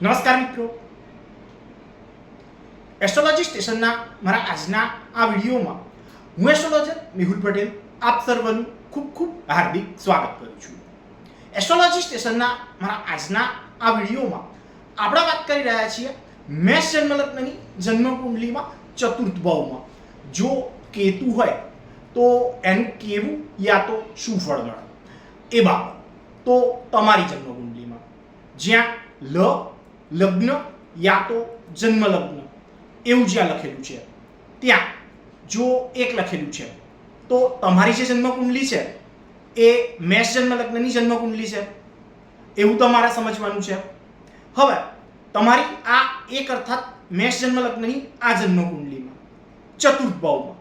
નમસ્કાર મિત્રો, એસ્ટ્રોલોજી સ્ટેશનના મારા આજના આ વિડીયોમાં હું એસ્ટ્રોલોજર મેહુલ પટેલ આપ સર્વનું ખૂબ ખૂબ હાર્દિક સ્વાગત કરું છું. એસ્ટ્રોલોજી સ્ટેશનના મારા આજના આ વિડીયોમાં આપણે વાત કરી રહ્યા છીએ મેષ જન્મ લગ્નની જન્મ કુંડલીમાં ચતુર્થ ભાવમાં જો કેતુ હોય તો એનું કેવું યા તો શું ફળ મળે એ બાબત. તો તમારી જન્મ કુંડલીમાં જ્યાં લગ્ન યા તો જન્મ લગ્ન એવું જ્યાં લખેલું છે ત્યાં જો એક લખેલું છે તો તમારી જે જન્મ કુંડલી છે એ મેષ જન્મ લગ્નની જન્મ કુંડલી છે એવું તમારે સમજવાનું છે. હવે તમારી આ એક અર્થાત મેષ જન્મ લગ્નની આ જન્મ કુંડલીમાં ચતુર્થ ભાવમાં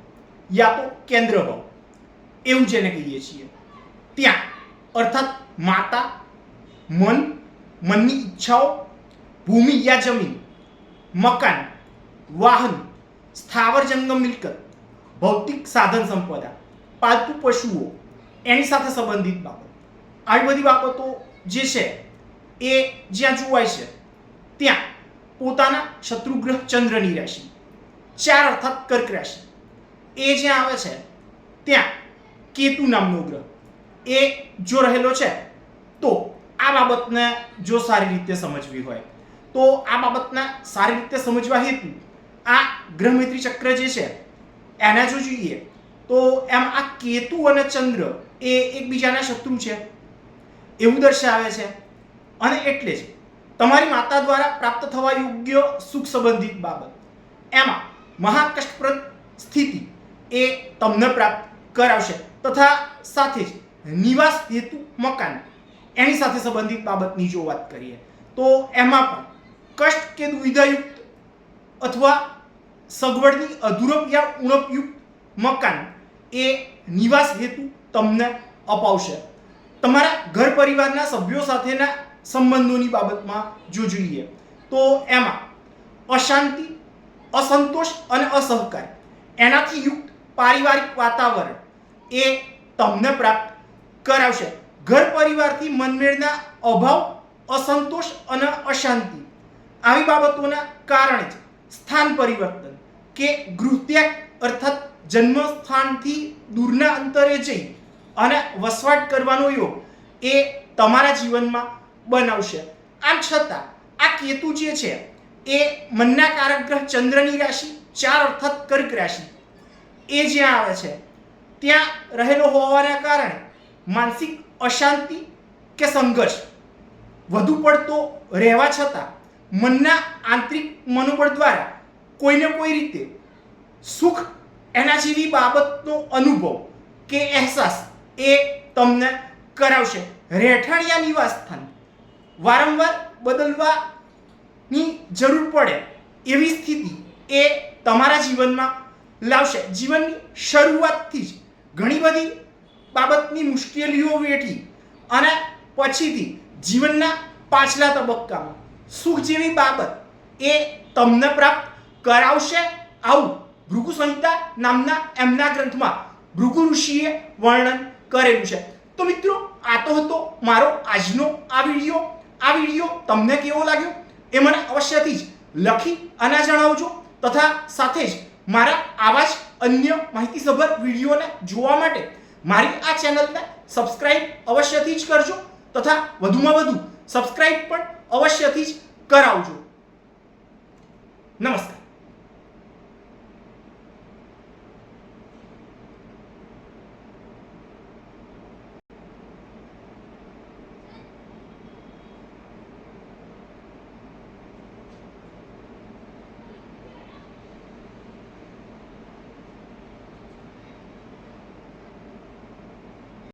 યા તો કેન્દ્ર ભાવ એવું જેને કહીએ છીએ ત્યાં અર્થાત માતા, મનની ઈચ્છાઓ, ભૂમિ યા જમીન, મકાન, વાહન, સ્થાવર જંગમ મિલકત, ભૌતિક સાધન સંપદા, પાલતુ પશુઓ એની સાથે સંબંધિત બાબત, આવી બધી બાબતો જે છે એ જ્યાં જોવાય છે ત્યાં પોતાના શત્રુગ્રહ ચંદ્રની રાશિ 4 અર્થાત કર્ક રાશિ એ જ્યાં આવે છે ત્યાં કેતુ નામનો ગ્રહ એ જો રહેલો છે તો આ બાબતને જો સારી રીતે સમજવી હોય તો આ બાબતના સારી રીતે સમજવા હેતુ આ ગ્રહમૈત્રી ચક્ર જે છે એને જો જોઈએ તો એમ આ કેતુ અને ચંદ્ર એ એકબીજાના શત્રુ છે એવું દર્શાવે છે. અને એટલે જ તમારી માતા દ્વારા પ્રાપ્ત થવા યોગ્ય સુખ સંબંધિત બાબત એમાં મહાકષ્ટપ્રદ સ્થિતિ એ તમને પ્રાપ્ત કરાવશે તથા સાથે જ નિવાસ હેતુ મકાન એની સાથે સંબંધિત બાબતની જો વાત કરીએ તો એમાં પણ કષ્ટ કે દુવિધાયુક્ત અથવા સગવડની અધૂરપ યા ઉણપયુક્ત મકાન એ નિવાસ હેતુ તમને અપાવશે. તમારા ઘર પરિવારના સભ્યો સાથેના સંબંધોની બાબતમાં જો જોઈએ તો એમાં અશાંતિ, અસંતોષ અને અસહકાર એનાથી યુક્ત પારિવારિક વાતાવરણ એ તમને પ્રાપ્ત કરાવશે. ઘર પરિવારથી મનમેળના અભાવ, અસંતોષ અને અશાંતિ આવી બાબતોના કારણે જ સ્થાન પરિવર્તન કે ગૃહત્યાગ અર્થાત જન્મ સ્થાનથી દૂરના અંતરે જઈ અને વસવાટ કરવાનો યોગ એ તમારા જીવનમાં બનાવશે. આમ છતાં આ કેતુ જે છે એ મનના કારક ગ્રહ ચંદ્રની રાશિ 4 અર્થાત કર્ક રાશિ એ જ્યાં આવે છે ત્યાં રહેલો હોવાના કારણે માનસિક અશાંતિ કે સંઘર્ષ વધુ પડતો રહેવા છતાં મનના આંતરિક મનોબળ દ્વારા કોઈને કોઈ રીતે સુખ એના જેવી બાબતનો અનુભવ કે અહેસાસ એ તમને કરાવશે. રહેઠાણિયા નિવાસ સ્થાન વારંવાર બદલવાની જરૂર પડે એવી સ્થિતિ એ તમારા જીવનમાં લાવશે. જીવનની શરૂઆતથી જ ઘણી બધી બાબતની મુશ્કેલીઓ વેઠી અને પછીથી જીવનના પાછલા તબક્કામાં સુખ જેવી બાબત એ તમને પ્રાપ્ત કરાવશે. આવું ભૃગુ સંહિતા નામના એમના ગ્રંથમાં ભૃગુ ઋષિએ વર્ણન કરેલું છે. તો મિત્રો, આ તો હતો મારો આજનો આ વિડીયો તમને કેવો લાગ્યો એ મને અવશ્યથી જ લખી અને જણાવજો તથા સાથે જ મારા આવા જ અન્ય માહિતીસભર વિડીયોને જોવા માટે મારી આ ચેનલને સબસ્ક્રાઇબ અવશ્યથી જ કરજો તથા વધુમાં વધુ સબસ્ક્રાઇબ પણ અવશ્યથી જ કરાવજો. નમસ્કાર.